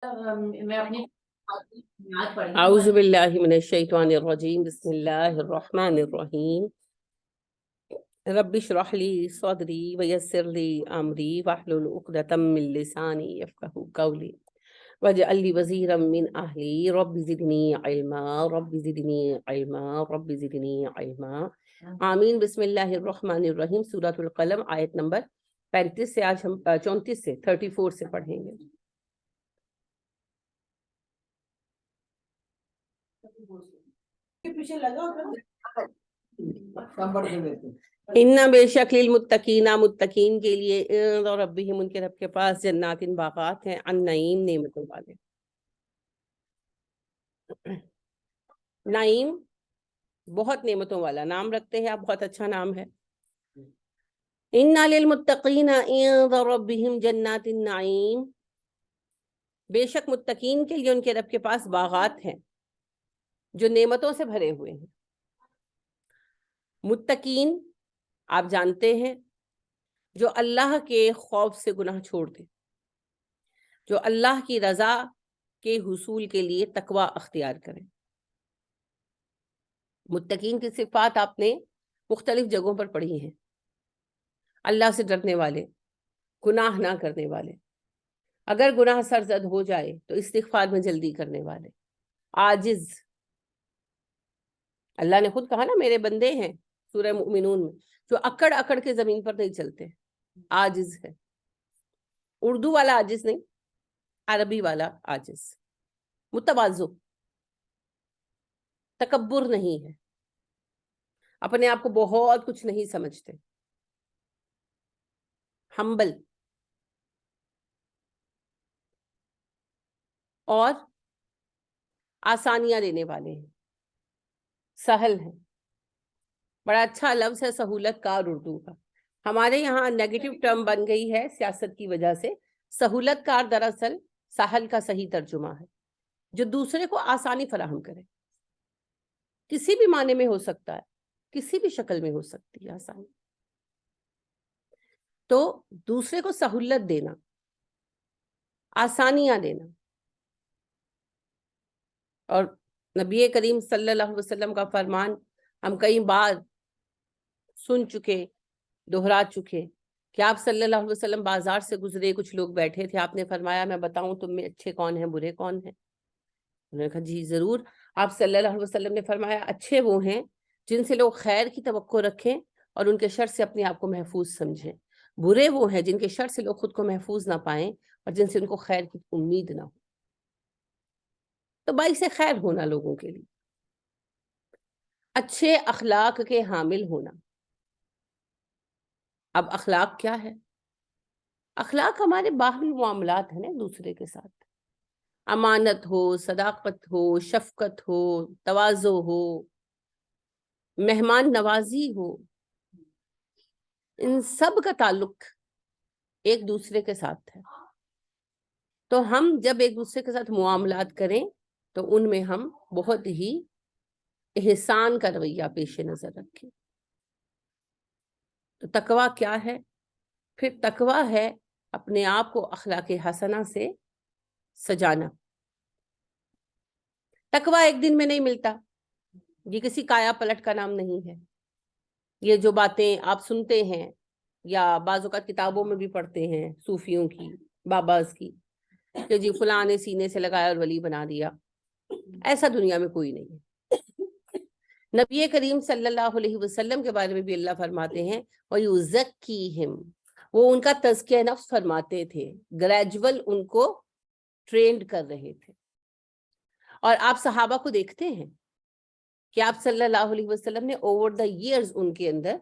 میں اپنی اعوذ باللہ من الشیطان الرجیم، بسم اللہ الرحمن الرحیم۔ رب اشرح لی صدری ویسر لی امری واحلل عقدۃ من لسانی یفقہوا قولی واجعل لی وزیرا من اہلی رب زدنی علما رب زدنی علما رب زدنی علما آمین۔ بسم اللہ الرحمن الرحیم۔ سورۃ القلم آیت نمبر 35 سے آج ہم 34 سے 34 سے پڑھیں گے۔ اِنَّ بے شک للمتقین، متقین کے لیے عند ربہم، ان کے رب کے پاس، جنات باغات ہیں، عن نعیم، نعمتوں والے۔ نعیم بہت نعمتوں والا نام رکھتے ہیں آپ، بہت اچھا نام ہے۔ اِنَّ للمتقین عند ربہم جنات النعیم، بے شک متقین کے لیے ان کے رب کے پاس باغات ہیں جو نعمتوں سے بھرے ہوئے ہیں۔ متقین آپ جانتے ہیں جو اللہ کے خوف سے گناہ چھوڑ دے، جو اللہ کی رضا کے حصول کے لیے تقوی اختیار کریں۔ متقین کی صفات آپ نے مختلف جگہوں پر پڑھی ہیں۔ اللہ سے ڈرنے والے، گناہ نہ کرنے والے، اگر گناہ سرزد ہو جائے تو استغفار میں جلدی کرنے والے، عاجز۔ اللہ نے خود کہا نا میرے بندے ہیں سورہ مومنون میں جو اکڑ اکڑ کے زمین پر نہیں چلتے، عاجز ہے۔ اردو والا عاجز نہیں، عربی والا عاجز۔ متواضع، تکبر نہیں ہے، اپنے آپ کو بہت کچھ نہیں سمجھتے، ہمبل، اور آسانیاں دینے والے ہیں، سہل ہیں۔ بڑا اچھا لفظ ہے سہولت کار اردو کا۔ ہمارے یہاں نیگیٹو ٹرم بن گئی ہے سیاست کی وجہ سے۔ سہولت کار دراصل سہل کا صحیح ترجمہ ہے، جو دوسرے کو آسانی فراہم کرے۔ کسی بھی معنی میں ہو سکتا ہے، کسی بھی شکل میں ہو سکتی ہے آسانی۔ تو دوسرے کو سہولت دینا، آسانیاں دینا۔ اور نبی کریم صلی اللہ علیہ وسلم کا فرمان ہم کئی بار سن چکے، دہرا چکے کہ آپ صلی اللہ علیہ وسلم بازار سے گزرے، کچھ لوگ بیٹھے تھے، آپ نے فرمایا میں بتاؤں تم میں اچھے کون ہیں، برے کون ہیں؟ انہوں نے کہا جی ضرور۔ آپ صلی اللہ علیہ وسلم نے فرمایا اچھے وہ ہیں جن سے لوگ خیر کی توقع رکھیں اور ان کے شر سے اپنے آپ کو محفوظ سمجھیں، برے وہ ہیں جن کے شر سے لوگ خود کو محفوظ نہ پائیں اور جن سے ان کو خیر کی امید نہ ہو۔ تو باعث خیر ہونا لوگوں کے لیے، اچھے اخلاق کے حامل ہونا۔ اب اخلاق کیا ہے؟ اخلاق ہمارے باہمی معاملات ہیں نا دوسرے کے ساتھ۔ امانت ہو، صداقت ہو، شفقت ہو، تواضع ہو، مہمان نوازی ہو، ان سب کا تعلق ایک دوسرے کے ساتھ ہے۔ تو ہم جب ایک دوسرے کے ساتھ معاملات کریں تو ان میں ہم بہت ہی احسان کا رویہ پیش نظر رکھیں۔ تو تقویٰ کیا ہے؟ پھر تقویٰ ہے اپنے آپ کو اخلاق حسنہ سے سجانا۔ تقویٰ ایک دن میں نہیں ملتا، یہ کسی کایا پلٹ کا نام نہیں ہے۔ یہ جو باتیں آپ سنتے ہیں یا بعض اوقات کتابوں میں بھی پڑھتے ہیں صوفیوں کی، باباز کی، کہ جی فلاں نے سینے سے لگایا اور ولی بنا دیا، ایسا دنیا میں کوئی نہیں ہے۔ نبی کریم صلی اللہ علیہ وسلم کے بارے میں بھی اللہ فرماتے ہیں وَيُزَكِّيهِمْ، وہ ان کا تزکیہ نفس فرماتے تھے، گریجول ان کو ٹرینڈ کر رہے تھے۔ اور آپ صحابہ کو دیکھتے ہیں کہ آپ صلی اللہ علیہ وسلم نے اوور دا ایئرز ان کے اندر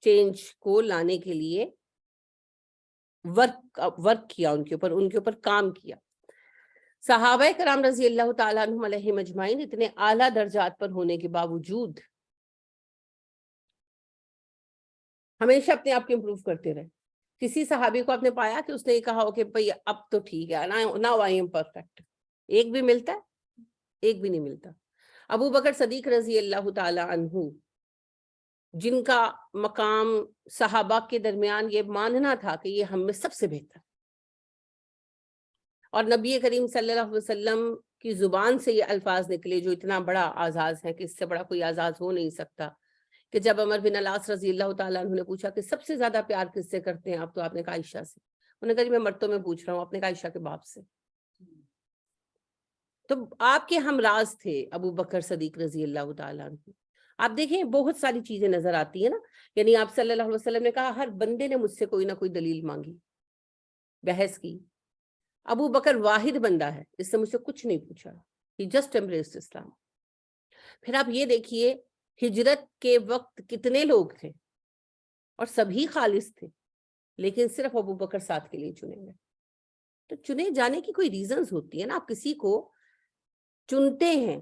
چینج کو لانے کے لیے ورک کیا، ان کے اوپر کام کیا۔ صحابہ کرام رضی اللہ تعالیٰ عنہم علیہم اجمعین اتنے اعلیٰ درجات پر ہونے کے باوجود ہمیشہ اپنے آپ کو امپروو کرتے رہے۔ کسی صحابی کو آپ نے پایا کہ اس نے یہ کہا ہو کہ بھئی اب تو ٹھیک ہے، ناؤ آئی ایم پرفیکٹ؟ ایک بھی ملتا ہے؟ ایک بھی نہیں ملتا۔ ابو بکر صدیق رضی اللہ تعالیٰ عنہ، جن کا مقام صحابہ کے درمیان یہ ماننا تھا کہ یہ ہم میں سب سے بہتر، اور نبی کریم صلی اللہ علیہ وسلم کی زبان سے یہ الفاظ نکلے جو اتنا بڑا اعزاز ہے کہ اس سے بڑا کوئی اعزاز ہو نہیں سکتا، کہ جب عمر بن العاص رضی اللہ تعالیٰ عنہ نے پوچھا کہ سب سے زیادہ پیار کس سے کرتے ہیں آپ، تو آپ نے کہا عائشہ سے. انہوں نے کہا جی میں مرتوں میں پوچھ رہا ہوں. آپ نے کہا عائشہ کے باپ سے. تو آپ کے ہمراز تھے ابو بکر صدیق رضی اللہ تعالیٰ عنہ. آپ دیکھیں بہت ساری چیزیں نظر آتی ہیں نا، یعنی آپ صلی اللہ علیہ وسلم نے کہا ہر بندے نے مجھ سے کوئی نہ کوئی دلیل مانگی، بحث کی. ابو بکر واحد بندہ ہے اس سے مجھ سے کچھ نہیں پوچھا. He just embraced Islam. پھر آپ یہ دیکھیے ہجرت کے وقت کتنے لوگ تھے اور سبھی خالص تھے، لیکن صرف ابو بکر ساتھ کے لیے چنے گئے. تو چنے جانے کی کوئی ریزنز ہوتی ہے نا، آپ کسی کو چنتے ہیں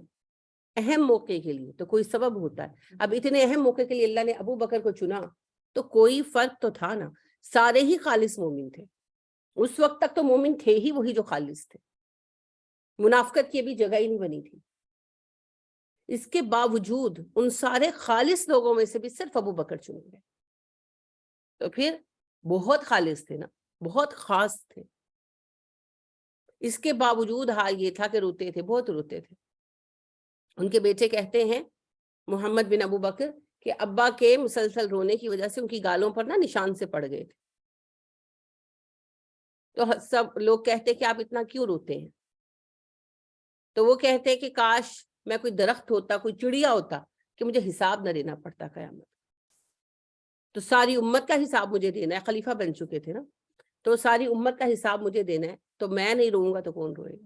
اہم موقع کے لیے تو کوئی سبب ہوتا ہے. اب اتنے اہم موقع کے لیے اللہ نے ابو بکر کو چنا تو کوئی فرق تو تھا نا، سارے ہی خالص مومن تھے. اس وقت تک تو مومن تھے ہی وہی جو خالص تھے، منافقت کی بھی جگہ ہی نہیں بنی تھی. اس کے باوجود ان سارے خالص لوگوں میں سے بھی صرف ابو بکر چنے گئے. تو پھر بہت خالص تھے نا، بہت خاص تھے. اس کے باوجود حال یہ تھا کہ روتے تھے، بہت روتے تھے. ان کے بیٹے کہتے ہیں محمد بن ابو بکر کہ ابا کے مسلسل رونے کی وجہ سے ان کی گالوں پر نا نشان سے پڑ گئے تھے. تو سب لوگ کہتے کہ آپ اتنا کیوں روتے ہیں؟ تو وہ کہتے کہ کاش میں کوئی درخت ہوتا، کوئی چڑیا ہوتا کہ مجھے حساب نہ دینا پڑتا قیامت. تو ساری امت کا حساب مجھے دینا ہے، خلیفہ بن چکے تھے نا، تو ساری امت کا حساب مجھے دینا ہے، تو میں نہیں روؤں گا تو کون روئے گا؟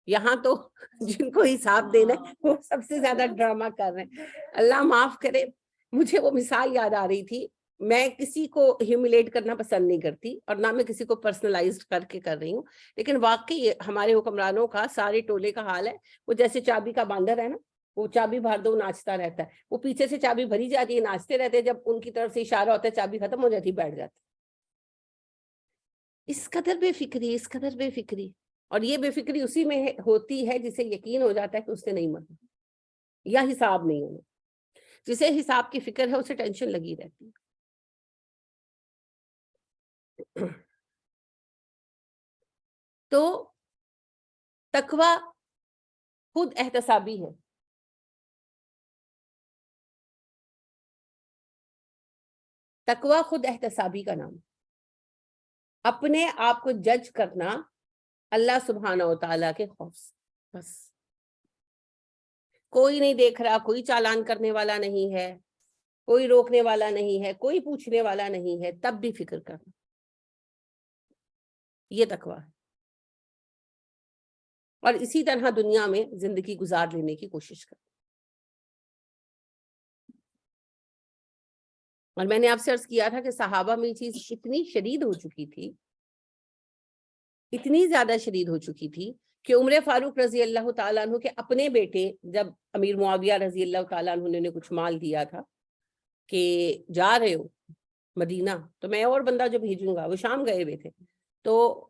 یہاں تو جن کو حساب دینا ہے وہ سب سے زیادہ ڈرامہ کر رہے ہیں. اللہ معاف کرے، مجھے وہ مثال یاد آ رہی تھی. میں کسی کو ہیوملیٹ کرنا پسند نہیں کرتی اور نہ میں کسی کو پرسنلائزڈ کر کے کر رہی ہوں، لیکن واقعی ہمارے حکمرانوں کا سارے ٹولے کا حال ہے وہ جیسے چابی کا باندر ہے نا، وہ چابی بھر دو ناچتا رہتا ہے، وہ پیچھے سے چابی بھری جاتی ہے، ناچتے رہتے ہیں، جب ان کی طرف سے اشارہ ہوتا ہے چابی ختم ہو جاتی، بیٹھ جاتی. اس قدر بے فکری، اس قدر بے فکری. اور یہ بے فکری اسی میں ہوتی ہے جسے یقین ہو جاتا ہے کہ اس نے نہیں مرنا یا حساب نہیں ہونا. جسے حساب کی فکر ہے اسے ٹینشن لگی رہتی ہے. تو تقوی خود احتسابی ہے. تقوی خود احتسابی کا نام. اپنے آپ کو جج کرنا اللہ سبحانہ و تعالیٰ کے خوف سے. بس کوئی نہیں دیکھ رہا، کوئی چالان کرنے والا نہیں ہے، کوئی روکنے والا نہیں ہے، کوئی پوچھنے والا نہیں ہے، تب بھی فکر کرنا. یہ تقوی ہے. اور اسی طرح دنیا میں زندگی گزار لینے کی کوشش کرنا. اور میں نے آپ سے عرض کیا تھا کہ صحابہ میں یہ چیز اتنی شدید ہو چکی تھی، اتنی زیادہ شدید ہو چکی تھی کہ عمر فاروق رضی اللہ تعالیٰ عنہ کے اپنے بیٹے، جب امیر معاویہ رضی اللہ تعالیٰ عنہ نے کچھ مال دیا تھا کہ جا رہے ہو مدینہ تو میں اور بندہ جو بھیجوں گا، وہ شام گئے ہوئے تھے، تو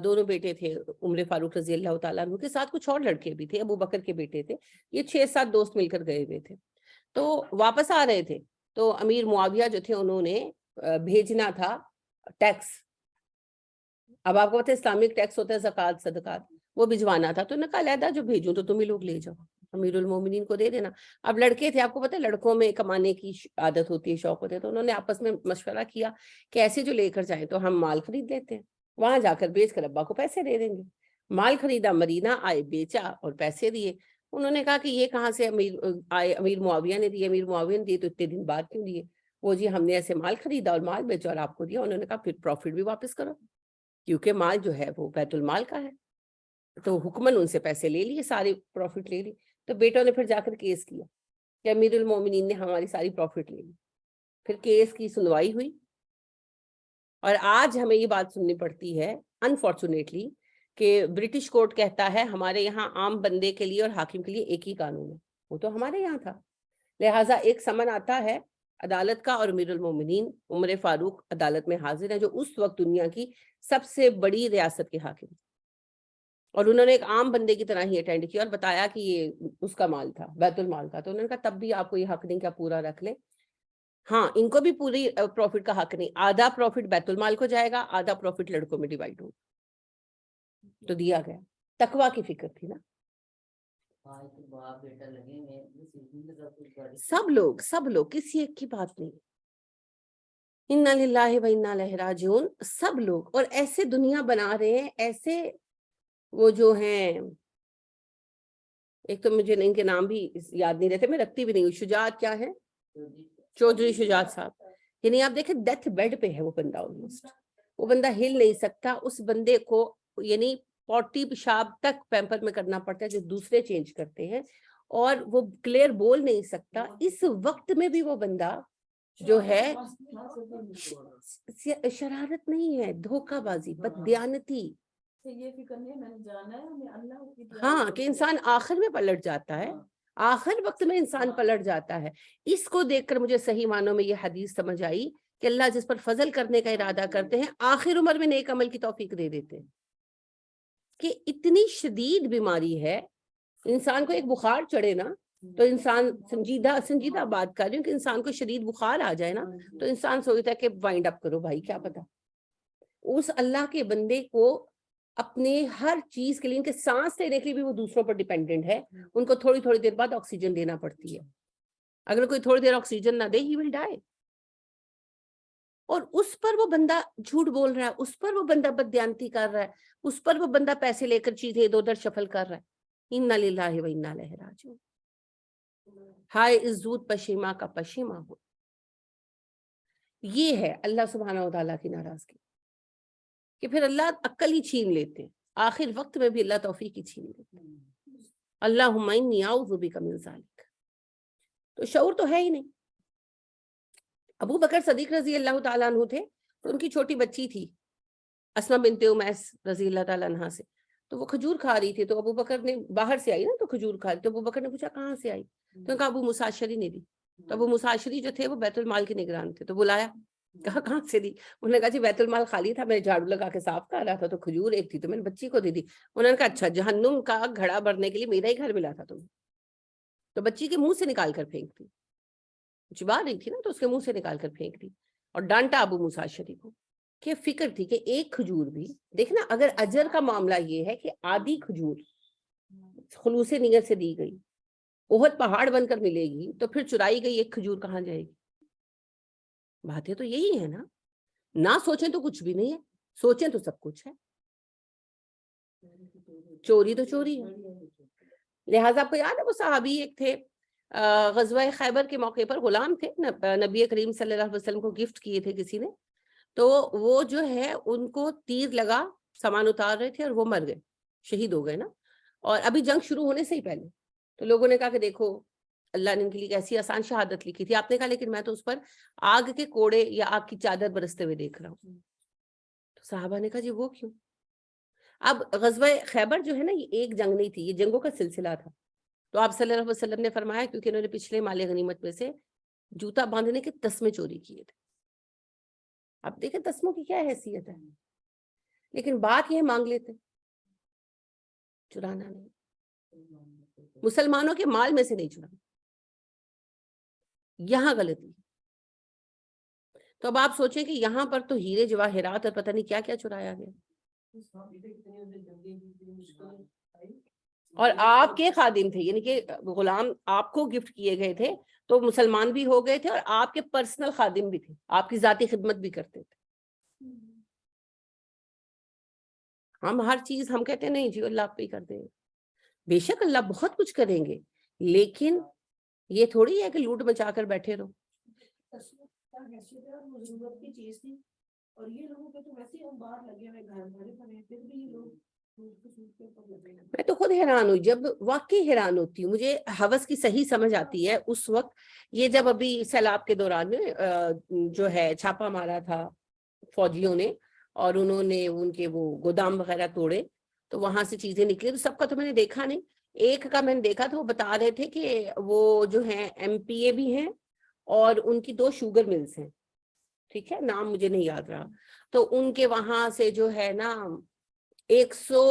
دونوں بیٹے تھے عمر فاروق رضی اللہ تعالیٰ عنہ کے ساتھ کچھ اور لڑکے بھی تھے، ابو بکر کے بیٹے تھے. یہ 6-7 دوست مل کر گئے ہوئے تھے. تو واپس آ رہے تھے تو امیر معاویہ جو تھے انہوں نے بھیجنا تھا ٹیکس. اب آپ کو پتہ ہے اسلامک ٹیکس ہوتا ہے زکوٰۃ صدقات، وہ بھجوانا تھا. تو انہوں نے کہا علیحدہ جو بھیجوں تو تم ہی لوگ لے جاؤ، امیر المومنین کو دے دینا. اب لڑکے تھے، آپ کو پتہ ہے لڑکوں میں کمانے کی عادت ہوتی ہے، شوق ہوتے ہیں، تو انہوں نے آپس میں مشورہ کیا کہ ایسے جو لے کر جائیں تو ہم مال خرید لیتے ہیں، وہاں جا کر بیچ کر ابا کو پیسے دے دیں گے. مال خریدا، مدینہ آئے، بیچا اور پیسے دیے. انہوں نے کہا کہ یہ کہاں سے امیر معاویہ نے دیے؟ امیر معاویہ نے دیے تو اتنے دن بعد کیوں دیے؟ وہ جی ہم نے ایسے مال خریدا اور مال بیچا اور آپ کو دیا. انہوں نے کہا پھر پروفٹ بھی واپس کرو، کیونکہ مال جو ہے وہ بیت المال کا ہے. تو حکمن ان سے پیسے لے لیے، سارے پروفٹ لے لی. تو بیٹوں نے پھر جا کر کیس کیا کہ امیر المومنین نے ہماری ساری پروفٹ لے لی. پھر کیس کی سنوائی ہوئی اور آج ہمیں یہ بات سننی پڑتی ہے انفارچونیٹلی کہ برٹش کورٹ کہتا ہے ہمارے یہاں عام بندے کے لیے اور حاکم کے لیے ایک ہی قانون ہے. وہ تو ہمارے یہاں تھا، لہٰذا ایک سمن آتا ہے عدالت کا اور امیر المومنین عمر فاروق عدالت میں حاضر ہیں جو اس وقت دنیا کی سب سے بڑی ریاست کے حاکم، اور انہوں نے ایک عام بندے کی طرح ہی اٹینڈ کیا اور بتایا کہ یہ اس کا مال تھا، بیت المال کا. تو انہوں نے کہا تب بھی آپ کو یہ حق نہیں کہ آپ پورا رکھ لیں. ہاں ان کو بھی پوری پروفٹ کا حق نہیں، آدھا پروفٹ بیت المال کو جائے گا، آدھا پروفٹ لڑکوں میں ڈیوائڈ ہوگا. تو دیا گیا. تقویٰ کی فکر تھی نا. سب لوگ کسی ایک کی بات نہیں. انا للہ و انا الیہ راجعون. سب لوگ. اور ایسے دنیا بنا رہے ہیں, ایسے وہ جو ہیں, ایک تو مجھے ان کے نام بھی یاد نہیں رہتے, میں رکھتی بھی نہیں ہوں. شجاعت کیا ہے, چودھری شجاعت صاحب. یعنی آپ دیکھیں ڈیتھ بیڈ پہ ہے وہ بندہ, آلموسٹ وہ بندہ ہل نہیں سکتا. اس بندے کو یعنی پوٹی پیشاب تک پیمپر میں کرنا پڑتا ہے جو دوسرے چینج کرتے ہیں, اور وہ کلیئر بول نہیں سکتا. اس وقت میں بھی وہ بندہ جو ہے شرارت نہیں ہے, دھوکہ بازی, بددیانتی. ہاں کہ انسان آخر میں پلٹ جاتا ہے, آخر وقت میں انسان پلٹ جاتا ہے. اس کو دیکھ کر مجھے صحیح معنوں میں یہ حدیث سمجھ آئی کہ اللہ جس پر فضل کرنے کا ارادہ کرتے ہیں آخر عمر میں نیک عمل کی توفیق دے دیتے ہیں. کہ اتنی شدید بیماری ہے, انسان کو ایک بخار چڑھے نا تو انسان سنجیدہ بات کر رہی ہوں کہ انسان کو شدید بخار آ جائے نا تو انسان سوچتا ہے کہ وائنڈ اپ کرو بھائی, کیا پتا. اس اللہ کے بندے کو اپنے ہر چیز کے لیے, ان کے سانس لینے کے لیے بھی وہ دوسروں پر ڈیپینڈنٹ ہے. ان کو تھوڑی تھوڑی دیر بعد آکسیجن دینا پڑتی ہے. اگر کوئی تھوڑی دیر آکسیجن نہ دے, ہی ول ڈائی. اور اس پر وہ بندہ جھوٹ بول رہا ہے, اس پر وہ بندہ بددیانتی کر رہا ہے, اس پر وہ بندہ پیسے لے کر چیزیں ادھر ادھر شفل کر رہا ہے. انا للہ و انا الیہ راجعون. ہائے اس زود پشیما کا پشیما ہو. یہ ہے اللہ سبحانہ و تعالیٰ کی ناراضگی کہ پھر اللہ عقل ہی چھین لیتے ہیں, آخر وقت میں بھی اللہ توفیق ہی چھین لیتے ہیں. اللہم انی اعوذ بک من ذالک. تو شعور تو ہے ہی نہیں. ابو بکر صدیق رضی اللہ تعالیٰ عنہ تھے, تو ان کی چھوٹی بچی تھی اسماء بنت امیس رضی اللہ تعالیٰ عنہ سے, تو وہ کھجور کھا رہی تھی. تو ابو بکر نے, باہر سے آئی نا تو کھجور کھا رہی, تو ابو بکر نے پوچھا کہاں سے آئی, تو کہا ابو مساشری نے دی. تو ابو مساشری جو تھے وہ بیت المال کے نگران تھے, تو بلایا, کہاں سے دی. انہوں نے کہا جی بیت المال خالی تھا, میں جھاڑو لگا کے صاف کر رہا تھا, تو کھجور ایک تھی تو میں نے بچی کو دے دی. انہوں نے کہا اچھا, جہنم کا گھڑا بھرنے کے لیے میرا ہی گھر ملا تھا تمہیں, تو بچی کے منہ سے نکال کر پھینک دی. چبا رہی تھی نا تو اس کے منہ سے نکال کر پھینک دی, اور ڈانٹا ابو مساشری کو. کہ فکر تھی کہ ایک کھجور بھی دیکھنا, اگر اجر کا معاملہ یہ ہے کہ آدھی کھجور خلوص نیت سے دی گئی, احد پہاڑ بن کر ملے گی, تو پھر چرائی گئی ایک کھجور کہاں جائے گی. باتیں تو یہی ہے نا. نہ سوچیں تو کچھ بھی نہیں ہے, سوچیں تو سب کچھ ہے. چوری تو چوری ہے. لہٰذا آپ کو یاد ہے وہ صحابی ایک تھے, غزوہ خیبر کے موقع پر غلام تھے, نبی کریم صلی اللہ علیہ وسلم کو گفٹ کیے تھے کسی نے. تو وہ جو ہے ان کو تیر لگا, سامان اتار رہے تھے اور وہ مر گئے, شہید ہو گئے نا, اور ابھی جنگ شروع ہونے سے ہی پہلے. تو لوگوں نے کہا کہ دیکھو اللہ نے ان کے لیے کیسی آسان شہادت لکھی تھی. آپ نے کہا لیکن میں تو اس پر آگ کے کوڑے یا آگ کی چادر برستے ہوئے دیکھ رہا ہوں. تو صحابہ نے کہا جی وہ کیوں. اب غزوہ خیبر جو ہے نا یہ ایک جنگ نہیں تھی, یہ جنگوں کا سلسلہ تھا. تو آپ صلی اللہ علیہ وسلم نے فرمایا کیونکہ انہوں نے پچھلے مال غنیمت میں سے جوتا باندھنے کے تسمے چوری کیے تھے. اب دیکھیں تسموں کی کیا حیثیت ہے, لیکن بات یہ مانگ لیتے, چرانا نہیں. مسلمانوں کے مال میں سے نہیں چرانا, یہاں غلطی. تو اب آپ سوچیں کہ یہاں پر تو ہیرے جواہرات اور پتہ نہیں کیا کیا چرایا گیا, اور آپ کے خادم تھے, یعنی کہ غلام آپ کو گفٹ کیے گئے تھے, تو مسلمان بھی ہو گئے تھے اور آپ کے پرسنل خادم بھی تھے, آپ کی ذاتی خدمت بھی کرتے تھے. ہم ہر چیز ہم کہتے ہیں نہیں جی اللہ آپ پہ ہی کر دیں گے. بے شک اللہ بہت کچھ کریں گے, لیکن یہ تھوڑی ہے کہ لوٹ مچا کر بیٹھے رہو. اور یہ لوگوں کے تو ویسے ہم باہر لگے ہوئے گھر بھرے پھر بھی یہ لوگ. میں تو خود حیران ہوئی, جب واقعی حیران ہوتی ہوں. مجھے حوث کی صحیح سمجھ آتی ہے اس وقت, یہ جب ابھی سیلاب کے دوران میں جو ہے چھاپا مارا تھا فوجیوں نے, اور انہوں نے ان کے وہ گودام وغیرہ توڑے, تو وہاں سے چیزیں نکلی. تو سب کا تو میں نے دیکھا نہیں, ایک کا میں نے دیکھا تھا, وہ بتا رہے تھے کہ وہ جو ہیں MP بھی ہیں اور ان کی 2 شوگر ملز ہیں, ٹھیک ہے, نام مجھے نہیں یاد رہا. تو ان کے وہاں سے جو ہے نا 100